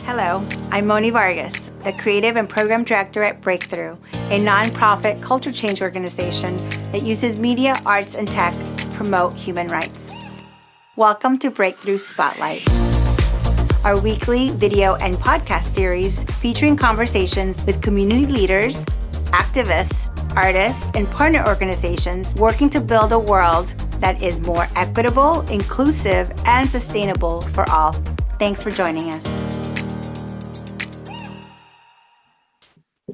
Hello, I'm Moni Vargas, the Creative and Program Director at Breakthrough, a nonprofit culture change organization that uses media, arts, and tech to promote human rights. Welcome to Breakthrough Spotlight, our weekly video and podcast series featuring conversations with community leaders, activists, artists, and partner organizations working to build a world that is more equitable, inclusive, and sustainable for all. Thanks for joining us.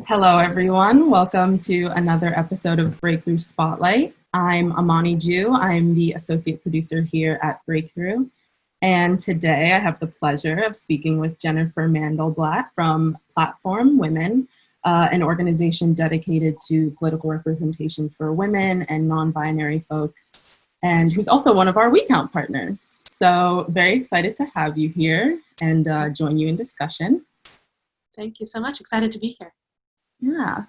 Hello, everyone. Welcome to another episode of Breakthrough Spotlight. I'm Amani Ju. I'm the associate producer here at Breakthrough. And today I have the pleasure of speaking with Jennifer Mandelblatt from Platform Women, an organization dedicated to political representation for women and non-binary folks, and who's also one of our We Count partners. So very excited to have you here and join you in discussion. Thank you so much. Excited to be here. Yeah.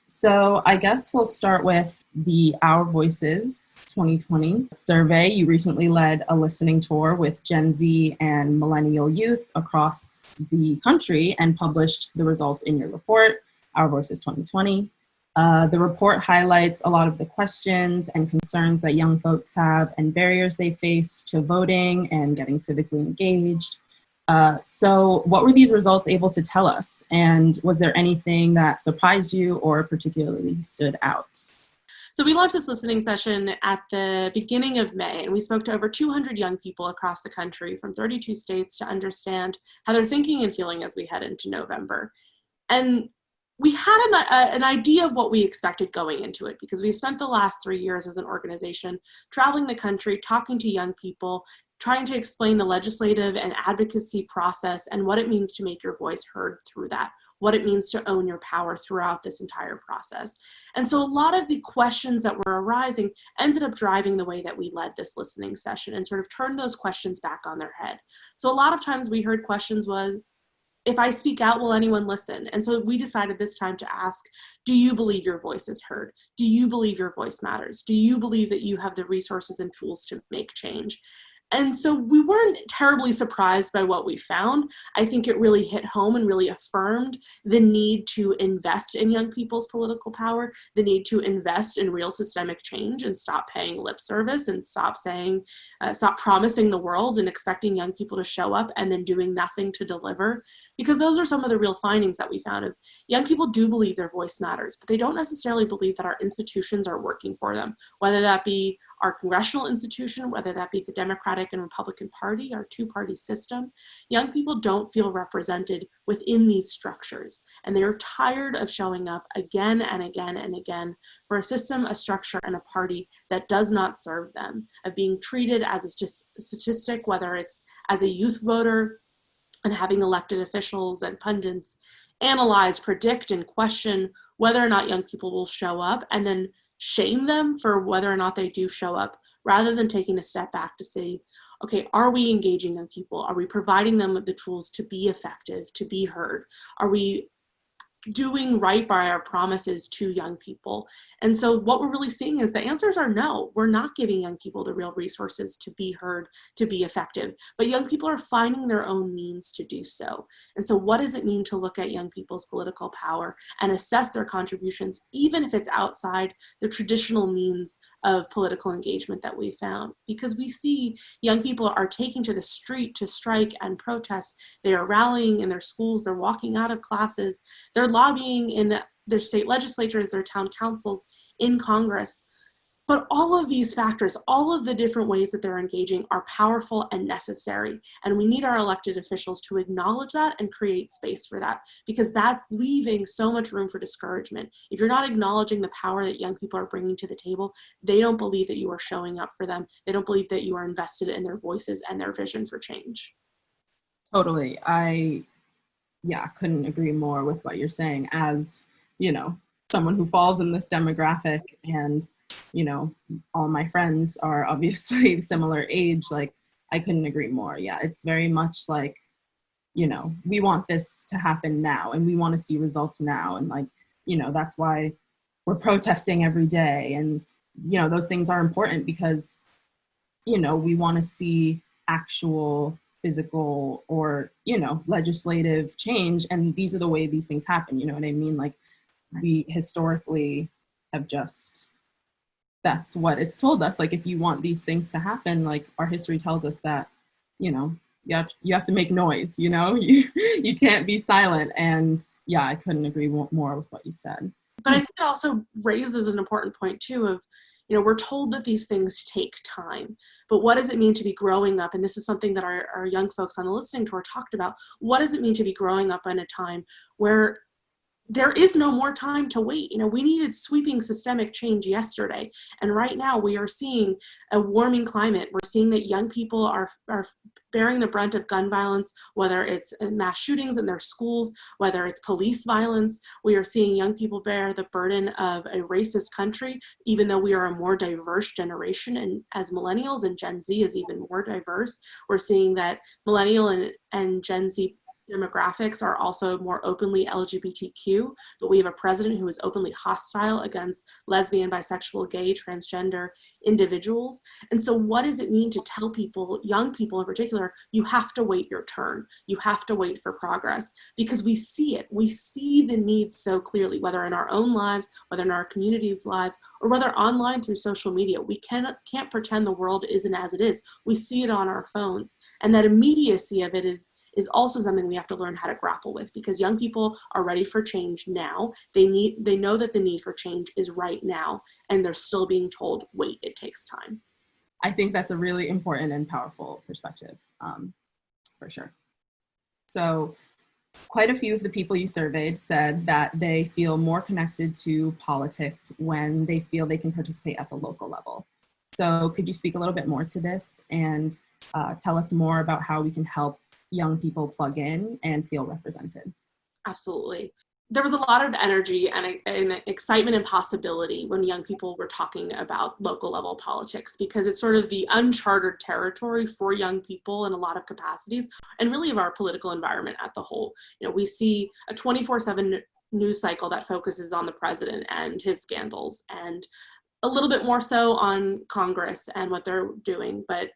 So I guess we'll start with the Our Voices 2020 survey. You recently led a listening tour with Gen Z and millennial youth across the country and published the results in your report, Our Voices 2020. The report highlights a lot of the questions and concerns that young folks have and barriers they face to voting and getting civically engaged. So what were these results able to tell us? And was there anything that surprised you or particularly stood out? So we launched this listening session at the beginning of May, and we spoke to over 200 young people across the country from 32 states to understand how they're thinking and feeling as we head into November. And we had an idea of what we expected going into it because we spent the last 3 years as an organization traveling the country, talking to young people, trying to explain the legislative and advocacy process and what it means to make your voice heard through that, what it means to own your power throughout this entire process. And so a lot of the questions that were arising ended up driving the way that we led this listening session and sort of turned those questions back on their head. So a lot of times we heard questions was, if I speak out, will anyone listen? And so we decided this time to ask, do you believe your voice is heard? Do you believe your voice matters? Do you believe that you have the resources and tools to make change? And so we weren't terribly surprised by what we found. I think it really hit home and really affirmed the need to invest in young people's political power, the need to invest in real systemic change and stop paying lip service and stop promising the world and expecting young people to show up and then doing nothing to deliver. Because those are some of the real findings that we found of young people do believe their voice matters, but they don't necessarily believe that our institutions are working for them, whether that be our congressional institution, whether that be the Democratic and Republican Party, our two-party system. Young people don't feel represented within these structures, and they are tired of showing up again and again and again for a system, a structure, and a party that does not serve them, of being treated as a statistic, whether it's as a youth voter and having elected officials and pundits analyze, predict, and question whether or not young people will show up, and then shame them for whether or not they do show up, rather than taking a step back to say, okay, are we engaging young people? Are we providing them with the tools to be effective, to be heard? Are we doing right by our promises to young people? And so what we're really seeing is the answers are no. We're not giving young people the real resources to be heard, to be effective, but young people are finding their own means to do so. And so what does it mean to look at young people's political power and assess their contributions, even if it's outside the traditional means of political engagement that we found? Because we see young people are taking to the street to strike and protest. They are rallying in their schools. They're walking out of classes. They're lobbying in their state legislatures, their town councils, in Congress. But all of these factors, all of the different ways that they're engaging are powerful and necessary. And we need our elected officials to acknowledge that and create space for that, because that's leaving so much room for discouragement. If you're not acknowledging the power that young people are bringing to the table, they don't believe that you are showing up for them. They don't believe that you are invested in their voices and their vision for change. Totally. I couldn't agree more with what you're saying. As, someone who falls in this demographic and, all my friends are obviously similar age, like I couldn't agree more. Yeah, it's very much like, we want this to happen now and we want to see results now. And that's why we're protesting every day. And, those things are important because, we want to see actual physical or, legislative change. And these are the way these things happen. You know what I mean? Like, we historically have just, that's what it's told us. Like, if you want these things to happen, like, our history tells us that, you have to make noise, you can't be silent. And yeah, I couldn't agree more with what you said. But I think it also raises an important point too of, we're told that these things take time, but what does it mean to be growing up? And this is something that our young folks on the listening tour talked about. What does it mean to be growing up in a time where there is no more time to wait? We needed sweeping systemic change yesterday. And right now we are seeing a warming climate. We're seeing that young people are bearing the brunt of gun violence, whether it's mass shootings in their schools, whether it's police violence. We are seeing young people bear the burden of a racist country, even though we are a more diverse generation. And as millennials, and Gen Z is even more diverse, we're seeing that millennial and Gen Z demographics are also more openly LGBTQ, but we have a president who is openly hostile against lesbian, bisexual, gay, transgender individuals. And so what does it mean to tell people, young people in particular, you have to wait your turn, you have to wait for progress? Because we see it, we see the needs so clearly, whether in our own lives, whether in our communities' lives, or whether online through social media. We can't pretend the world isn't as it is. We see it on our phones, and that immediacy of it is also something we have to learn how to grapple with, because young people are ready for change now. They know that the need for change is right now, and they're still being told, wait, it takes time. I think that's a really important and powerful perspective, for sure. So quite a few of the people you surveyed said that they feel more connected to politics when they feel they can participate at the local level. So could you speak a little bit more to this and tell us more about how we can help young people plug in and feel represented? Absolutely. There was a lot of energy and excitement and possibility when young people were talking about local level politics, because it's sort of the uncharted territory for young people in a lot of capacities, and really of our political environment at the whole. We see a 24/7 news cycle that focuses on the president and his scandals, and a little bit more so on Congress and what they're doing, but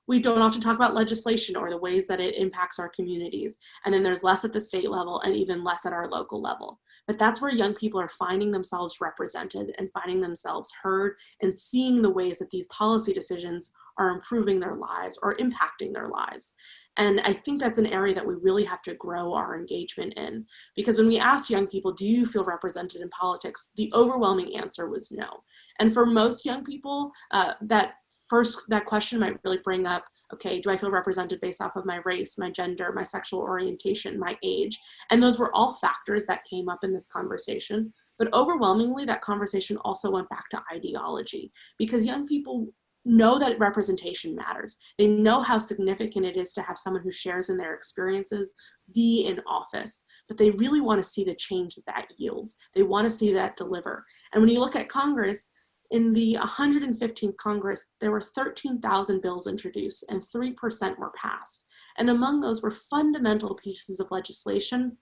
we don't often talk about legislation or the ways that it impacts our communities. And then there's less at the state level and even less at our local level. But that's where young people are finding themselves represented and finding themselves heard and seeing the ways that these policy decisions are improving their lives or impacting their lives. And I think that's an area that we really have to grow our engagement in, because when we asked young people, do you feel represented in politics? The overwhelming answer was no. And for most young people, that question might really bring up, okay, do I feel represented based off of my race, my gender, my sexual orientation, my age? And those were all factors that came up in this conversation. But overwhelmingly, that conversation also went back to ideology, because young people know that representation matters. They know how significant it is to have someone who shares in their experiences be in office, but they really want to see the change that yields. They want to see that deliver. And when you look at Congress, in the 115th Congress, there were 13,000 bills introduced and 3% were passed. And among those were fundamental pieces of legislation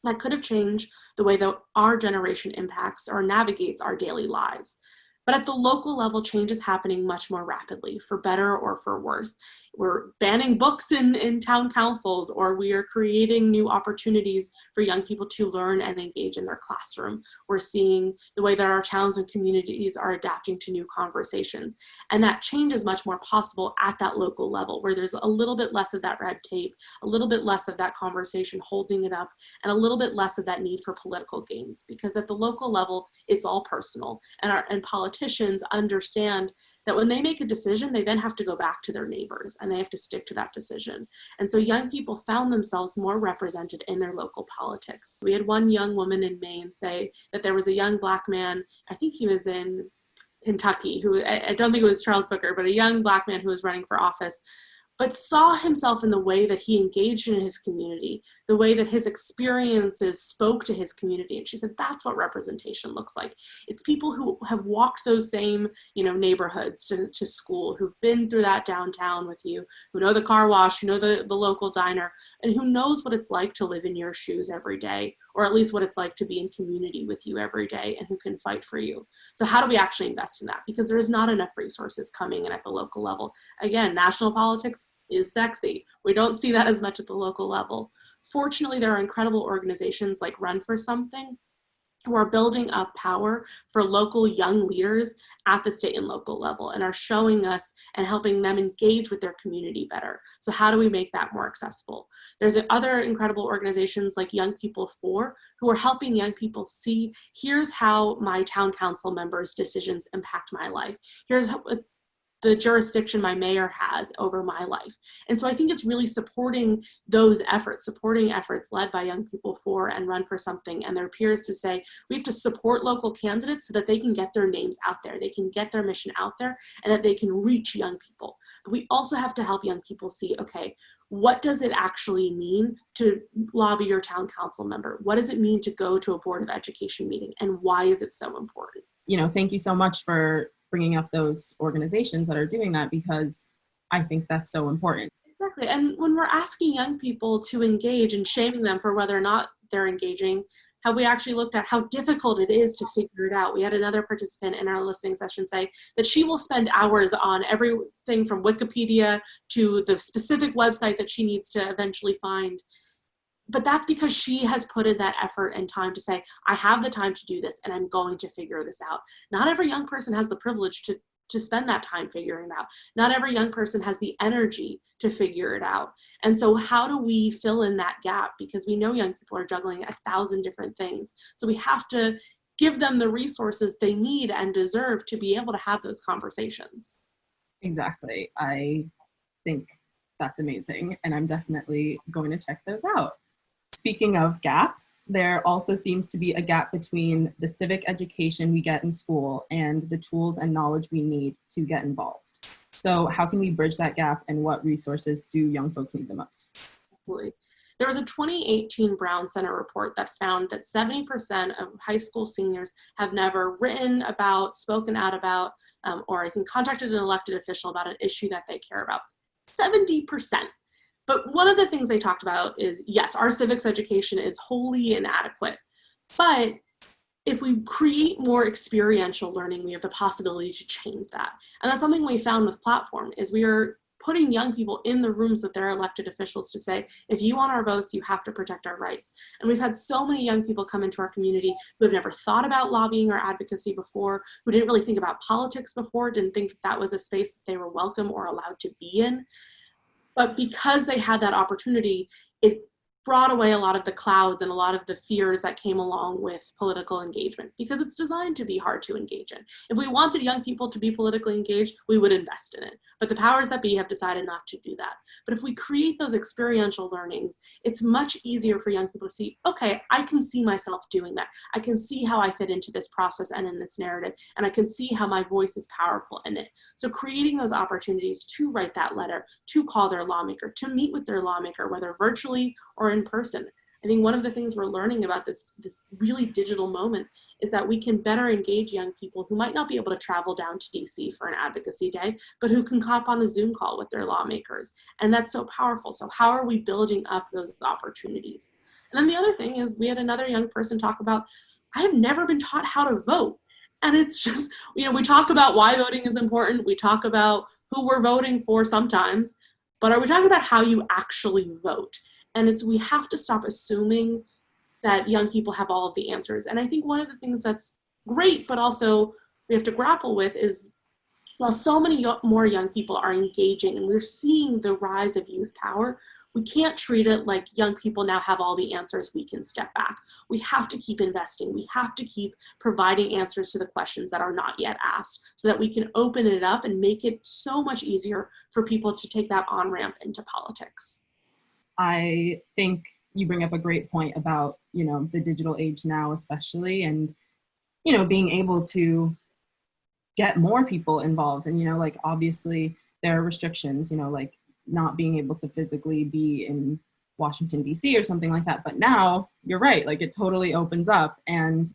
that could have changed the way that our generation impacts or navigates our daily lives. But at the local level, change is happening much more rapidly, for better or for worse. We're banning books in town councils, or we are creating new opportunities for young people to learn and engage in their classroom. We're seeing the way that our towns and communities are adapting to new conversations. And that change is much more possible at that local level, where there's a little bit less of that red tape, a little bit less of that conversation holding it up, and a little bit less of that need for political gains. Because at the local level, it's all personal. And politicians understand that when they make a decision, they then have to go back to their neighbors and they have to stick to that decision. And so young people found themselves more represented in their local politics. We had one young woman in Maine say that there was a young Black man, I think he was in Kentucky, who, I don't think it was Charles Booker, but a young Black man who was running for office, but saw himself in the way that he engaged in his community the way that his experiences spoke to his community. And she said, that's what representation looks like. It's people who have walked those same, neighborhoods to school, who've been through that downtown with you, who know the car wash, who know the local diner, and who knows what it's like to live in your shoes every day, or at least what it's like to be in community with you every day, and who can fight for you. So how do we actually invest in that? Because there's not enough resources coming in at the local level. Again, national politics is sexy. We don't see that as much at the local level. Fortunately, there are incredible organizations like Run for Something who are building up power for local young leaders at the state and local level, and are showing us and helping them engage with their community better. So how do we make that more accessible? There's other incredible organizations like Young People For, who are helping young people see, here's how my town council members' decisions impact my life. Here's how, the jurisdiction my mayor has over my life. And so I think it's really supporting those efforts, supporting efforts led by Young People For and Run for Something and their peers to say, we have to support local candidates so that they can get their names out there, they can get their mission out there, and that they can reach young people. But we also have to help young people see, okay, what does it actually mean to lobby your town council member? What does it mean to go to a Board of Education meeting? And why is it so important? Thank you so much for bringing up those organizations that are doing that, because I think that's so important. Exactly. And when we're asking young people to engage and shaming them for whether or not they're engaging, have we actually looked at how difficult it is to figure it out? We had another participant in our listening session say that she will spend hours on everything from Wikipedia to the specific website that she needs to eventually find. But that's because she has put in that effort and time to say, I have the time to do this and I'm going to figure this out. Not every young person has the privilege to spend that time figuring it out. Not every young person has the energy to figure it out. And so how do we fill in that gap? Because we know young people are juggling 1,000 different things. So we have to give them the resources they need and deserve to be able to have those conversations. Exactly. I think that's amazing. And I'm definitely going to check those out. Speaking of gaps, there also seems to be a gap between the civic education we get in school and the tools and knowledge we need to get involved. So how can we bridge that gap, and what resources do young folks need the most? Absolutely. There was a 2018 Brown Center report that found that 70% of high school seniors have never written about, spoken out about, or I think contacted an elected official about an issue that they care about. 70%. But one of the things they talked about is, yes, our civics education is wholly inadequate, but if we create more experiential learning, we have the possibility to change that. And that's something we found with Platform, is we are putting young people in the rooms with their elected officials to say, if you want our votes, you have to protect our rights. And we've had so many young people come into our community who have never thought about lobbying or advocacy before, who didn't really think about politics before, didn't think that was a space that they were welcome or allowed to be in. But because they had that opportunity, it brought away a lot of the clouds and a lot of the fears that came along with political engagement, because it's designed to be hard to engage in. If we wanted young people to be politically engaged, we would invest in it. But the powers that be have decided not to do that. But if we create those experiential learnings, it's much easier for young people to see, okay, I can see myself doing that. I can see how I fit into this process and in this narrative, and I can see how my voice is powerful in it. So creating those opportunities to write that letter, to call their lawmaker, to meet with their lawmaker, whether virtually or in person. I think one of the things we're learning about this really digital moment is that we can better engage young people who might not be able to travel down to DC for an advocacy day, but who can hop on a Zoom call with their lawmakers. And that's so powerful. So how are we building up those opportunities? And then the other thing is, we had another young person talk about, I have never been taught how to vote. And it's just, we talk about why voting is important. We talk about who we're voting for sometimes, but are we talking about how you actually vote? And we have to stop assuming that young people have all of the answers. And I think one of the things that's great, but also we have to grapple with, is while so many more young people are engaging and we're seeing the rise of youth power, we can't treat it like young people now have all the answers, we can step back. We have to keep investing. We have to keep providing answers to the questions that are not yet asked, so that we can open it up and make it so much easier for people to take that on-ramp into politics. I think you bring up a great point about, the digital age now, especially, and, being able to get more people involved. And, obviously there are restrictions, like not being able to physically be in Washington, D.C. or something like that. But now you're right, like it totally opens up. And,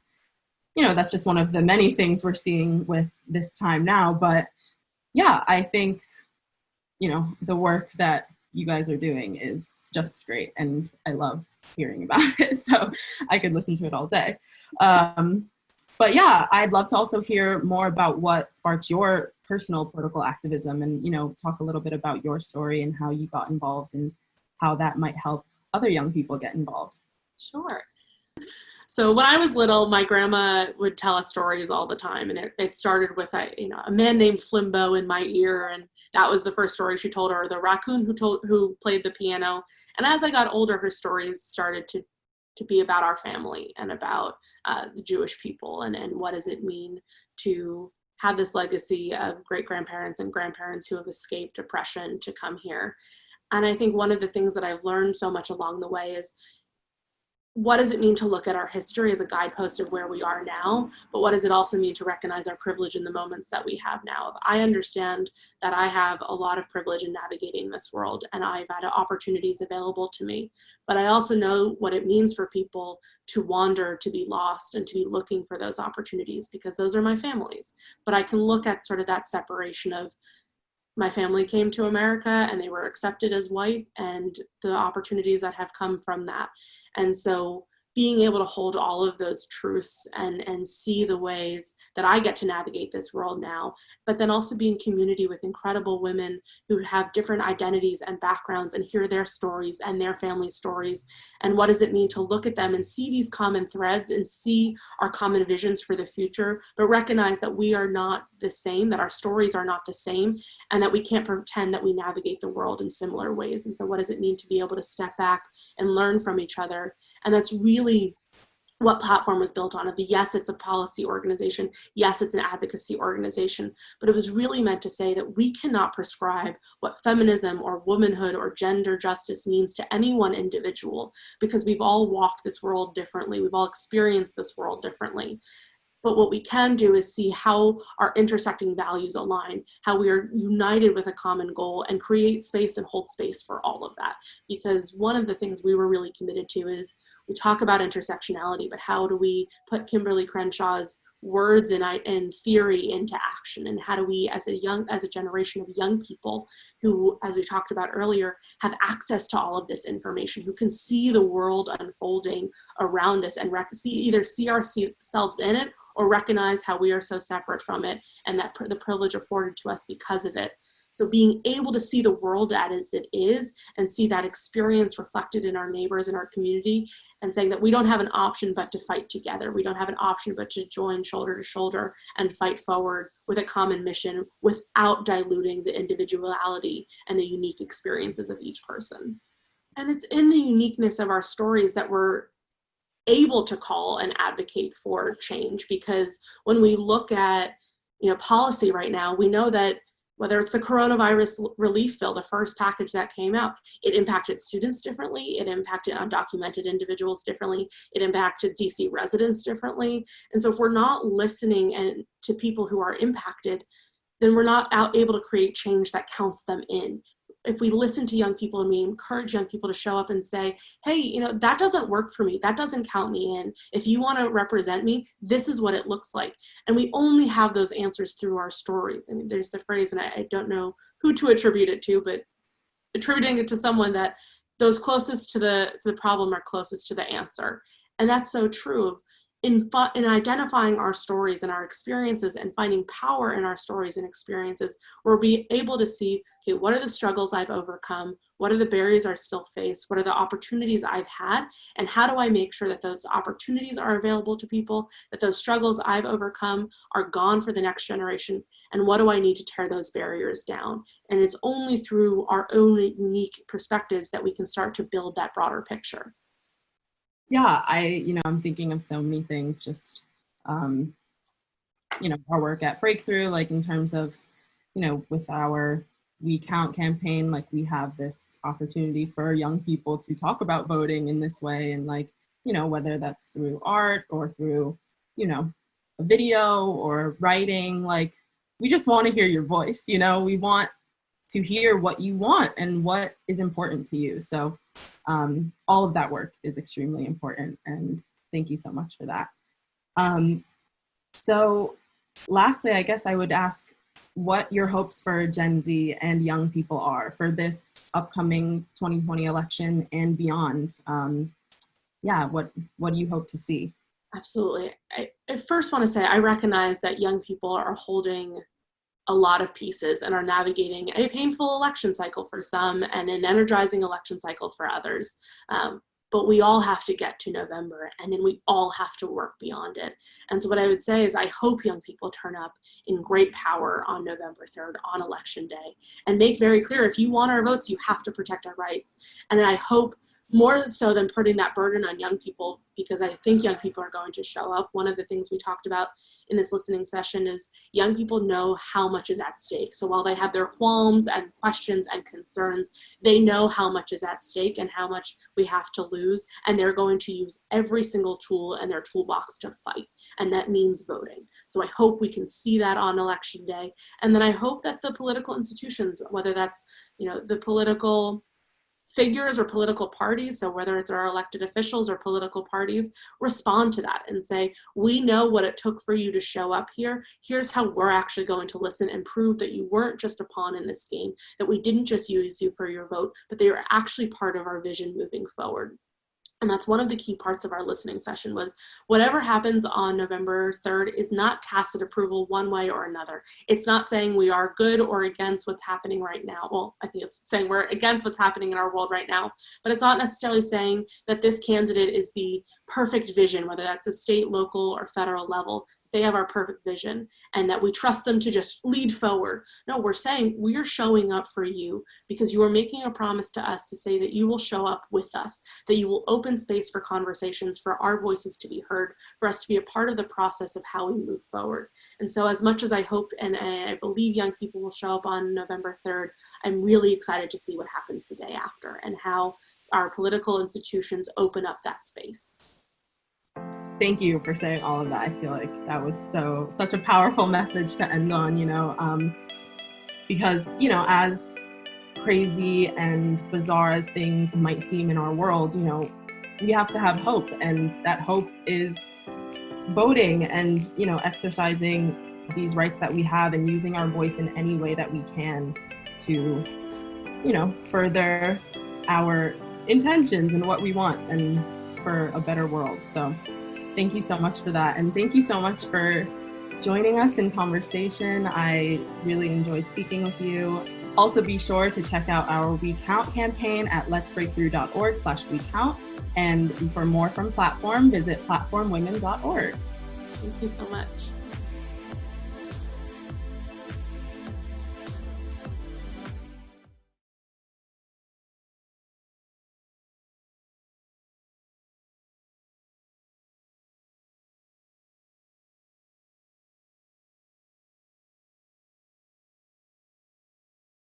you know, that's just one of the many things we're seeing with this time now. But yeah, I think, you know, the work that you guys are doing is just great. And I love hearing about it. So I could listen to it all day. But yeah, I'd love to also hear more about what sparked your personal political activism and, you know, talk a little bit about your story and how you got involved and how that might help other young people get involved. Sure. So when I was little, my grandma would tell us stories all the time, and it started with a man named Flimbo in my ear, and that was the first story she told, or the raccoon who played the piano. And as I got older, her stories started to be about our family and about the Jewish people, and what does it mean to have this legacy of great-grandparents and grandparents who have escaped oppression to come here. And I think one of the things that I've learned so much along the way is, what does it mean to look at our history as a guidepost of where we are now, but what does it also mean to recognize our privilege in the moments that we have now? I understand that I have a lot of privilege in navigating this world, and I've had opportunities available to me, but I also know what it means for people to wander, to be lost, and to be looking for those opportunities, because those are my families. But I can look at sort of that separation of, my family came to America and they were accepted as white, and the opportunities that have come from that. And so being able to hold all of those truths and see the ways that I get to navigate this world now, but then also be in community with incredible women who have different identities and backgrounds, and hear their stories and their family stories. And what does it mean to look at them and see these common threads and see our common visions for the future, but recognize that we are not the same, that our stories are not the same, and that we can't pretend that we navigate the world in similar ways. And so what does it mean to be able to step back and learn from each other? And that's really what Platform was built on. Yes, it's a policy organization. Yes, it's an advocacy organization, but it was really meant to say that we cannot prescribe what feminism or womanhood or gender justice means to any one individual, because we've all walked this world differently. We've all experienced this world differently. But what we can do is see how our intersecting values align, how we are united with a common goal, and create space and hold space for all of that. Because one of the things we were really committed to is, we talk about intersectionality, but how do we put Kimberly Crenshaw's words and theory into action? And how do we, as a generation of young people who, as we talked about earlier, have access to all of this information, who can see the world unfolding around us and either see ourselves in it or recognize how we are so separate from it, and that the privilege afforded to us because of it. So being able to see the world as it is, and see that experience reflected in our neighbors and our community, and saying that we don't have an option but to fight together. We don't have an option but to join shoulder to shoulder and fight forward with a common mission, without diluting the individuality and the unique experiences of each person. And it's in the uniqueness of our stories that we're able to call and advocate for change, because when we look at policy right now, we know that whether it's the coronavirus relief bill, the first package that came out, it impacted students differently, it impacted undocumented individuals differently, it impacted DC residents differently. And so if we're not listening to people who are impacted, then we're not able to create change that counts them in. If we listen to young people and we encourage young people to show up and say, hey, that doesn't work for me, that doesn't count me in. If you want to represent me, this is what it looks like. And we only have those answers through our stories. I mean, there's the phrase, and I don't know who to attribute it to, but attributing it to someone, that those closest to the problem are closest to the answer. And that's so true of in identifying our stories and our experiences and finding power in our stories and experiences, we'll be able to see, okay, what are the struggles I've overcome? What are the barriers I still face? What are the opportunities I've had? And how do I make sure that those opportunities are available to people, that those struggles I've overcome are gone for the next generation? And what do I need to tear those barriers down? And it's only through our own unique perspectives that we can start to build that broader picture. Yeah, I'm thinking of so many things, just, our work at Breakthrough, like in terms of, with our We Count campaign, like we have this opportunity for young people to talk about voting in this way. And whether that's through art or through, a video or writing, like we just want to hear your voice, we want to hear what you want and what is important to you. So all of that work is extremely important, and thank you so much for that. So lastly, I guess I would ask what your hopes for Gen Z and young people are for this upcoming 2020 election and beyond. What do you hope to see? Absolutely. I first want to say I recognize that young people are holding a lot of pieces and are navigating a painful election cycle for some and an energizing election cycle for others. But we all have to get to November, and then we all have to work beyond it. And so what I would say is I hope young people turn up in great power on November 3rd, on Election Day, and make very clear, if you want our votes, you have to protect our rights. And I hope more so than putting that burden on young people, because I think young people are going to show up. One of the things we talked about in this listening session is young people know how much is at stake. So while they have their qualms and questions and concerns, they know how much is at stake and how much we have to lose. And they're going to use every single tool in their toolbox to fight. And that means voting. So I hope we can see that on Election Day. And then I hope that the political institutions, whether that's, the political figures or political parties, so whether it's our elected officials or political parties, respond to that and say, we know what it took for you to show up here. Here's how we're actually going to listen and prove that you weren't just a pawn in this game, that we didn't just use you for your vote, but that you're actually part of our vision moving forward. And that's one of the key parts of our listening session was whatever happens on November 3rd is not tacit approval one way or another. It's not saying we are good or against what's happening right now. Well, I think it's saying we're against what's happening in our world right now, but it's not necessarily saying that this candidate is the perfect vision, whether that's a state, local, or federal level. They have our perfect vision and that we trust them to just lead forward. No, we're saying we're showing up for you because you are making a promise to us to say that you will show up with us, that you will open space for conversations, for our voices to be heard, for us to be a part of the process of how we move forward. And so as much as I hope and I believe young people will show up on November 3rd, I'm really excited to see what happens the day after and how our political institutions open up that space. Thank you for saying all of that. I feel like that was such a powerful message to end on, because, as crazy and bizarre as things might seem in our world, we have to have hope. And that hope is voting and, exercising these rights that we have and using our voice in any way that we can to, further our intentions and what we want and for a better world. So thank you so much for that. And thank you so much for joining us in conversation. I really enjoyed speaking with you. Also be sure to check out our We Count campaign at letsbreakthrough.org/WeCount. And for more from Platform, visit platformwomen.org. Thank you so much.